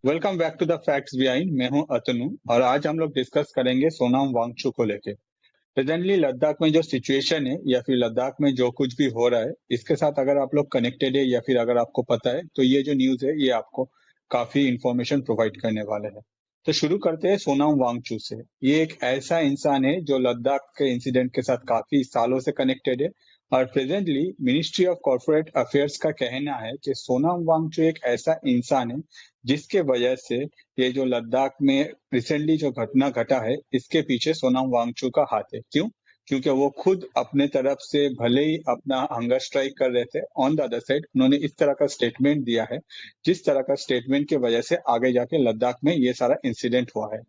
Welcome back to the facts behind. मैं हूं अतनु और आज हम लोग डिस्कस करेंगे सोनम वांगचुक को लेके। प्रेजेंटली लद्दाख में जो सिचुएशन है या फिर लद्दाख में जो कुछ भी हो रहा है, इसके साथ अगर आप लोग कनेक्टेड है या फिर अगर आपको पता है तो ये जो न्यूज है ये आपको काफी इंफॉर्मेशन प्रोवाइड करने वाले हैं। तो शुरू करते हैं सोनम वांगचुक से। ये एक ऐसा इंसान है जो लद्दाख के इंसिडेंट के साथ काफी सालों से कनेक्टेड है और presently ministry of corporate affairs का कहना है कि सोनम वांगचुक एक ऐसा इंसान है जिसके वजह से ये जो लद्दाख में रिसेंटली जो घटना घटा है इसके पीछे सोनम वांगचुक का हाथ है। क्यों? क्योंकि वो खुद अपने तरफ से भले ही अपना हंगर स्ट्राइक कर रहे थे, ऑन द अदर साइड उन्होंने इस तरह का स्टेटमेंट दिया है जिस तरह का स्टेटमेंट की वजह से आगे जाके लद्दाख में ये सारा इंसिडेंट हुआ है।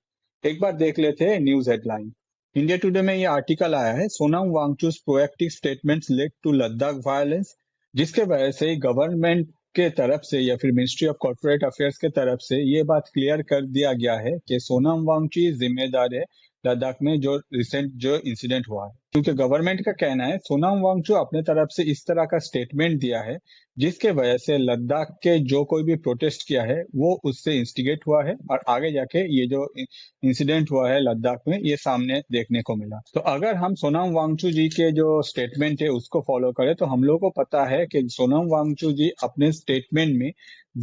एक बार देख लेते हैं न्यूज हेडलाइन। इंडिया टुडे में ये आर्टिकल आया है, Sonam Wangchuk proactive statements led to Ladakh violence, जिसके वजह से गवर्नमेंट के तरफ से या फिर मिनिस्ट्री ऑफ कॉर्पोरेट अफेयर्स के तरफ से ये बात क्लियर कर दिया गया है कि सोनम वांगचुक जिम्मेदार है लद्दाख में जो रिसेंट जो इंसिडेंट हुआ है। क्योंकि गवर्नमेंट का कहना है सोनम वांगचुक अपने तरफ से इस तरह का स्टेटमेंट दिया है जिसके वजह से लद्दाख के जो कोई भी प्रोटेस्ट किया है वो उससे इंस्टिगेट हुआ है और आगे जाके ये जो इंसिडेंट हुआ है लद्दाख में ये सामने देखने को मिला। तो अगर हम सोनम वांगचुक जी के जो स्टेटमेंट है उसको फॉलो करें तो हम लोग को पता है कि सोनम वांगचुक जी अपने स्टेटमेंट में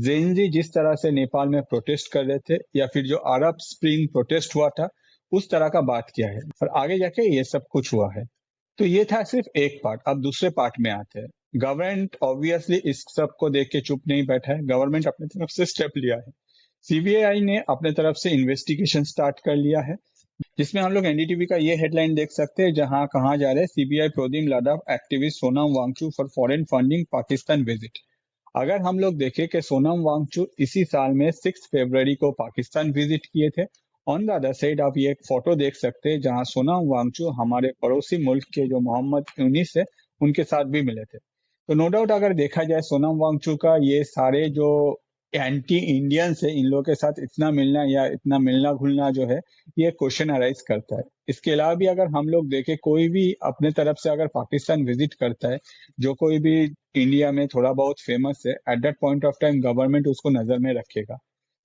जेनजी जिस तरह से नेपाल में प्रोटेस्ट कर रहे थे या फिर जो अरब स्प्रिंग प्रोटेस्ट हुआ था उस तरह का बात किया है और आगे जाके ये सब कुछ हुआ है। तो ये था सिर्फ एक पार्ट। अब दूसरे पार्ट में आते हैं। गवर्नमेंट ऑब्वियसली इस सब को देख के चुप नहीं बैठा है, गवर्नमेंट अपने तरफ से स्टेप लिया है। सीबीआई ने अपने तरफ से इन्वेस्टिगेशन स्टार्ट कर लिया है, जिसमें हम लोग एनडीटीवी का ये हेडलाइन देख सकते हैं जहां कहा जा रहा है CBI probing Ladakh activist Sonam Wangchuk for foreign funding Pakistan visit. अगर हम लोग देखें कि सोनम वांगचुक इसी साल में 6 फरवरी को पाकिस्तान विजिट किए थे। ऑन द अदर साइड आप ये एक फोटो देख सकते हैं जहां सोनम वांगचुक हमारे पड़ोसी मुल्क के जो मोहम्मद यूनिस है उनके साथ भी मिले थे। तो नो डाउट अगर देखा जाए सोनम वांगचुक का ये सारे जो एंटी इंडियंस है इन लोगों के साथ इतना मिलना या इतना मिलना घुलना जो है ये क्वेश्चन अराइज करता है। इसके अलावा भी अगर हम लोग देखें कोई भी अपने तरफ से अगर पाकिस्तान विजिट करता है जो कोई भी इंडिया में थोड़ा बहुत फेमस है, eight that point of time government उसको नजर में रखेगा।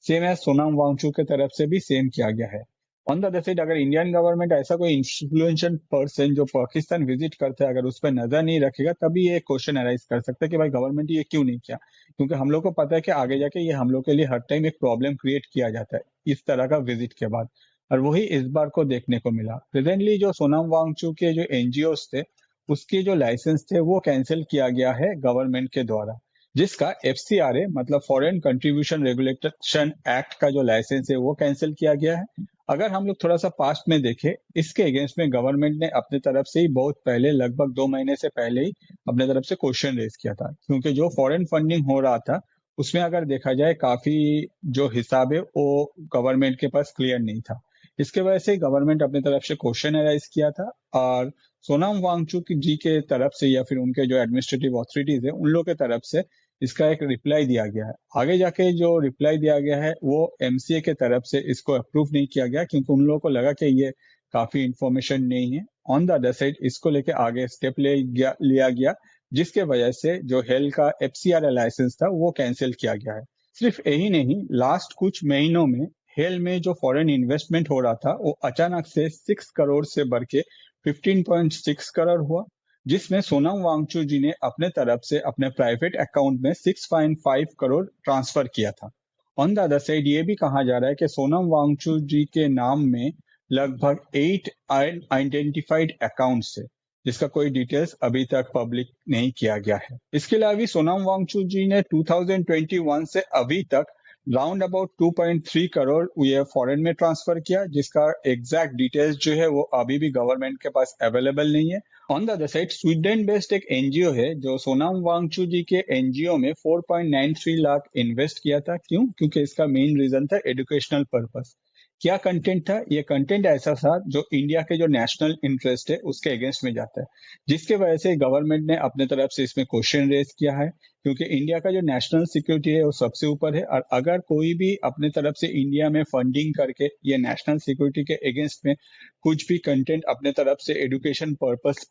सेम एज सोनम वांगचुक की तरफ से भी सेम किया गया है। ऑन द अदर साइड अगर इंडियन गवर्नमेंट ऐसा कोई इन्फ्लुएंशियल पर्सन जो पाकिस्तान विजिट करता है अगर उस पर नजर नहीं रखेगा तभी ये क्वेश्चन अराइज कर सकता है कि भाई गवर्नमेंट ये क्यों नहीं किया। क्योंकि हम लोग को पता है कि आगे जाके ये हम लोग के लिए हर टाइम एक प्रॉब्लम क्रिएट किया जाता है इस तरह का विजिट के बाद, और वही इस बार को देखने को मिला। प्रेजेंटली जो सोनम वांगचुक के जो एनजीओ थे उसके जो लाइसेंस थे वो कैंसिल किया गया है गवर्नमेंट के द्वारा, जिसका एफसीआरए मतलब फॉरेन कंट्रीब्यूशन रेगुलेशन एक्ट का जो लाइसेंस है वो कैंसिल किया गया है। अगर हम लोग थोड़ा सा पास्ट में देखें इसके अगेंस्ट में गवर्नमेंट ने अपने तरफ से ही बहुत पहले लगभग 2 महीने से पहले ही अपने तरफ से क्वेश्चन रेज किया था, क्योंकि जो फॉरेन फंडिंग हो रहा था उसमें अगर देखा जाए काफी जो हिसाब है वो गवर्नमेंट के पास क्लियर नहीं था। इसके वजह से गवर्नमेंट अपने तरफ से क्वेश्चन राइज किया था और सोनम वांगचुक जी के तरफ से या फिर उनके जो एडमिनिस्ट्रेटिव अथॉरिटीज है उन लोग के तरफ से इसका एक रिप्लाई दिया गया है। आगे जाके जो रिप्लाई दिया गया है वो एमसीए के तरफ से इसको अप्रूव नहीं किया गया क्योंकि उन लोगों को लगा कि ये काफी इंफॉर्मेशन नहीं है। ऑन द अदर साइड इसको लेके आगे स्टेप लिया गया जिसके वजह से जो हेल का एफसीआर लाइसेंस था वो कैंसिल किया गया है। सिर्फ यही नहीं, लास्ट कुछ महीनों में हेल में जो फॉरेन इन्वेस्टमेंट हो रहा था वो अचानक से 6 करोड़ से बढ़ के 15.6 करोड़ हुआ, जिसमें सोनम वांगचुक जी ने अपने तरफ से अपने प्राइवेट अकाउंट में 6.5 करोड़ ट्रांसफर किया था। ऑन द अदर साइड ये भी कहा जा रहा है कि सोनम वांगचुक जी के नाम में लगभग 8 आइडेंटिफाइड अकाउंट्स है जिसका कोई डिटेल्स अभी तक पब्लिक नहीं किया गया है। इसके अलावा भी सोनम वांगचुक जी ने 2021 से अभी तक राउंड अबाउट 2.3 करोड़ ये फॉरेन में ट्रांसफर किया, जिसका एग्जैक्ट डिटेल्स जो है वो अभी भी गवर्नमेंट के पास अवेलेबल नहीं है। On the other side Sweden based एक एनजीओ है जो सोनम वांगचुक जी के एनजीओ में 4.93 लाख इन्वेस्ट किया था। क्यों? क्योंकि इसका मेन रीजन था एजुकेशनल पर्पस। क्या कंटेंट था? ये कंटेंट ऐसा था जो इंडिया के जो नेशनल इंटरेस्ट है उसके अगेंस्ट में जाता है, जिसके वजह से गवर्नमेंट ने अपने तरफ से इसमें क्वेश्चन रेज किया है क्योंकि इंडिया का जो नेशनल सिक्योरिटी है वो सबसे ऊपर है और अगर कोई भी अपने तरफ से इंडिया में फंडिंग करके ये नेशनल सिक्योरिटी के अगेंस्ट में कुछ भी कंटेंट अपने तरफ से एजुकेशन पर्पस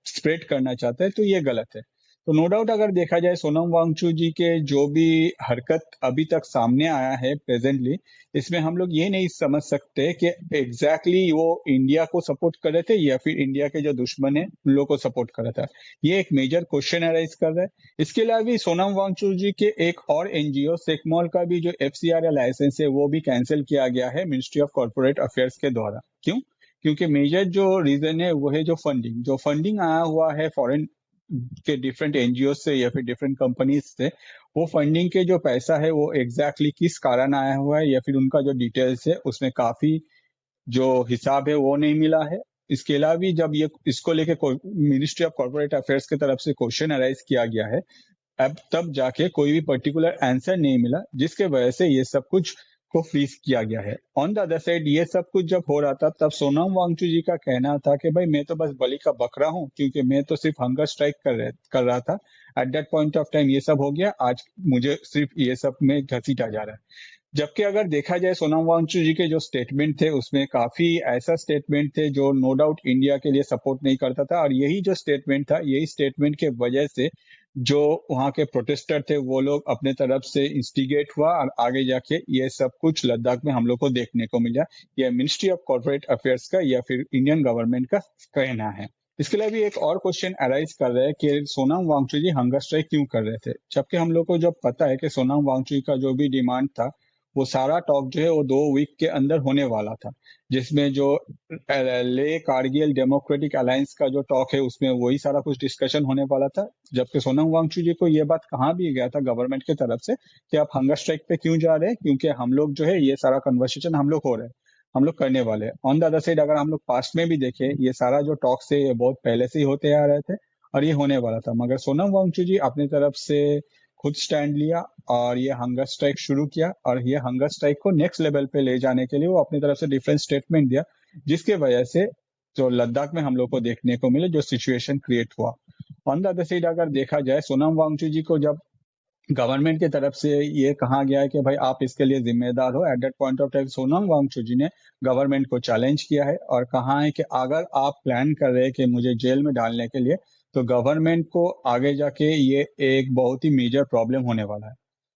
स्प्रेड करना चाहता है तो ये गलत है। तो नो डाउट अगर देखा जाए सोनम वांगचुक जी के जो भी हरकत अभी तक सामने आया है प्रेजेंटली, इसमें हम लोग ये नहीं समझ सकते कि एग्जैक्टली वो इंडिया को सपोर्ट कर रहे थे या फिर इंडिया के जो दुश्मन है उन लोगों को सपोर्ट कर रहा था। ये एक मेजर क्वेश्चन अराइज कर रहा है। इसके अलावा भी सोनम वांगचुक जी के एक और एनजीओ सेकमॉल का भी जो FCRA लाइसेंस है वो भी कैंसिल किया गया है मिनिस्ट्री ऑफ कॉर्पोरेट अफेयर्स के द्वारा। क्यों? क्योंकि मेजर जो रीजन है वो है जो फंडिंग आया हुआ है फॉरेन के डिफरेंट एनजीओ से या फिर डिफरेंट कंपनीज से, वो फंडिंग के जो पैसा है वो एग्जैक्टली किस कारण आया हुआ है या फिर उनका जो डिटेल्स है उसमें काफी जो हिसाब है वो नहीं मिला है। इसके अलावा भी जब ये इसको लेके मिनिस्ट्री ऑफ कॉर्पोरेट अफेयर्स की तरफ से क्वेश्चन अराइज किया गया है, अब तब जाके कोई भी पर्टिकुलर आंसर नहीं मिला, जिसके वजह से ये सब कुछ को फ्रीज किया गया है। ऑन द अदर साइड ये सब कुछ जब हो रहा था तब सोनम वांगचुक जी का कहना था कि भाई मैं तो बस बलि का बकरा हूं, क्योंकि मैं तो सिर्फ हंगर स्ट्राइक कर रहा था। Eight that point of time ये सब हो गया, आज मुझे सिर्फ ये सब में घसीटा जा रहा है। जबकि अगर देखा जाए सोनम वांगचुक जी के जो स्टेटमेंट थे उसमें काफी ऐसा स्टेटमेंट थे जो नो डाउट इंडिया के लिए सपोर्ट नहीं करता था, और यही जो स्टेटमेंट था, यही स्टेटमेंट के वजह से जो वहां के प्रोटेस्टर थे वो लोग अपने तरफ से इंस्टिगेट हुआ और आगे जाके ये सब कुछ लद्दाख में हम लोग को देखने को मिला। यह मिनिस्ट्री ऑफ कॉर्पोरेट अफेयर्स का या फिर इंडियन गवर्नमेंट का कहना है। इसके लिए भी एक और क्वेश्चन अराइज कर रहा है कि सोनम वांगचुक जी हंगर स्ट्राइक क्यों कर रहे थे, जबकि हम लोग को जब पता है कि सोनम वांगचुक का जो भी डिमांड था वो सारा टॉक जो है वो 2 वीक के अंदर होने वाला था, जिसमें जो ले कारगिल डेमोक्रेटिक अलायंस का जो टॉक है उसमें वही सारा कुछ डिस्कशन होने वाला था। जबकि सोनम वांगचुक जी को ये बात कहाँ भी गया था गवर्नमेंट की तरफ से कि आप हंगर स्ट्राइक पे क्यों जा रहे हैं, क्योंकि हम लोग जो है ये सारा कन्वर्सेशन हम लोग हो रहे हैं, हम लोग करने वाले हैं। ऑन द अदर साइड अगर हम लोग पास्ट में भी देखें, ये सारा जो टॉक है ये बहुत पहले से ही होते आ रहे थे और ये होने वाला था, मगर सोनम वांगचुक जी अपनी तरफ से खुद स्टैंड लिया और ये हंगर स्ट्राइक शुरू किया, और ये हंगर स्ट्राइक को नेक्स्ट लेवल पे ले जाने के लिए वो अपनी तरफ से डिफरेंट स्टेटमेंट दिया, जिसके वजह से जो लद्दाख में हम लोग को देखने को मिले जो सिचुएशन क्रिएट हुआ। ऑन द अदर साइड अगर देखा जाए, सोनम वांगचुक जी को जब गवर्नमेंट की तरफ से ये कहा गया है कि भाई आप इसके लिए जिम्मेदार हो, at that point of time Sonam Wangchuk ji ने गवर्नमेंट को चैलेंज किया है और कहा है कि अगर आप प्लान कर रहे हैं कि मुझे जेल में डालने के लिए, तो गवर्नमेंट को आगे जाके ये एक बहुत ही मेजर प्रॉब्लम होने वाला है।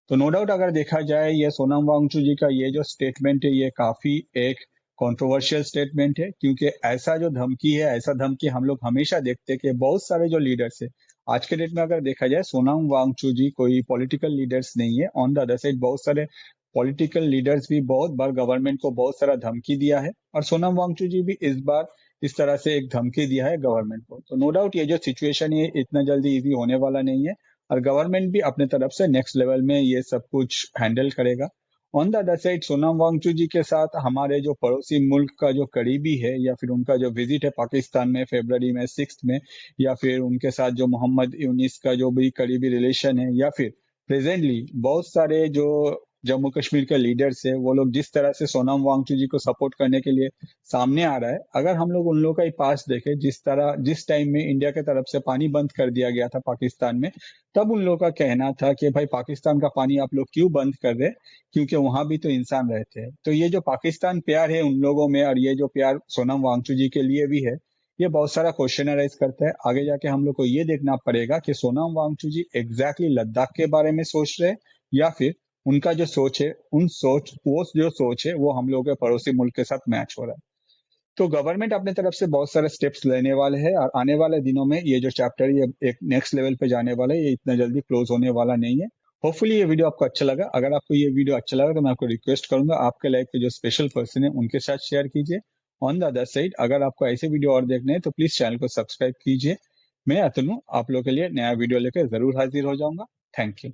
तो नो डाउट अगर देखा जाए, ये सोनम वांगचुक जी का ये जो स्टेटमेंट है ये काफी एक कंट्रोवर्शियल स्टेटमेंट है, क्योंकि ऐसा जो धमकी है, ऐसा धमकी हम लोग हमेशा देखते हैं कि बहुत सारे जो लीडर्स है आज के डेट में, अगर देखा जाए सोनम वांगचुक जी कोई पॉलिटिकल लीडर्स नहीं है। ऑन द अदर साइड बहुत सारे पॉलिटिकल लीडर्स भी बहुत बार गवर्नमेंट को बहुत सारा धमकी दिया है, और सोनम वांगचुक जी भी इस बार इस तरह से एक धमकी दिया है गवर्नमेंट को। तो नो डाउट ये जो सिचुएशन है इतना जल्दी इजी होने वाला नहीं है, और गवर्नमेंट भी अपने तरफ से नेक्स्ट लेवल में ये सब कुछ हैंडल करेगा। On the other side Sonam Wangchuk ji के साथ हमारे जो पड़ोसी मुल्क का जो करीबी है या फिर उनका जो विजिट है पाकिस्तान में फरवरी में 6 में, या फिर उनके साथ जो मोहम्मद यूनिस का जो भी करीबी रिलेशन है, या फिर प्रेजेंटली बहुत सारे जो जम्मू कश्मीर के लीडर्स है वो लोग जिस तरह से सोनम वांगचुक जी को सपोर्ट करने के लिए सामने आ रहा है, अगर हम लोग उन लोगों का ही पास देखें, जिस टाइम में इंडिया के तरफ से पानी बंद कर दिया गया था पाकिस्तान में, तब उन लोगों का कहना था कि भाई पाकिस्तान का पानी आप लोग क्यों बंद कर रहे, क्योंकि वहां भी तो इंसान रहते हैं। तो ये जो पाकिस्तान प्यार है उन लोगों में, और ये जो प्यार सोनम वांगचुक जी के लिए भी है, ये बहुत सारा क्वेश्चन अराइज करता है। आगे जाके हम लोग को ये देखना पड़ेगा कि सोनम वांगचुक जी एग्जैक्टली लद्दाख के बारे में सोच रहे हैं, या फिर उनका जो सोच है वो जो सोच है वो हम लोगों के पड़ोसी मुल्क के साथ मैच हो रहा है। तो गवर्नमेंट अपने तरफ से बहुत सारे स्टेप्स लेने वाले हैं, और आने वाले दिनों में ये जो चैप्टर ये एक नेक्स्ट लेवल पे जाने वाला है, ये इतना जल्दी क्लोज होने वाला नहीं है। होपफुली ये वीडियो आपको अच्छा लगा। अगर आपको ये वीडियो अच्छा लगा तो मैं आपको रिक्वेस्ट करूंगा आपके लाइफ के जो स्पेशल पर्सन है उनके साथ शेयर कीजिए। ऑन द अदर साइड अगर आपको ऐसे वीडियो और देखने हैं तो प्लीज चैनल को सब्सक्राइब कीजिए। मैं अतनु आप लोगों के लिए नया वीडियो लेकर जरूर हाजिर हो जाऊंगा। Thank you.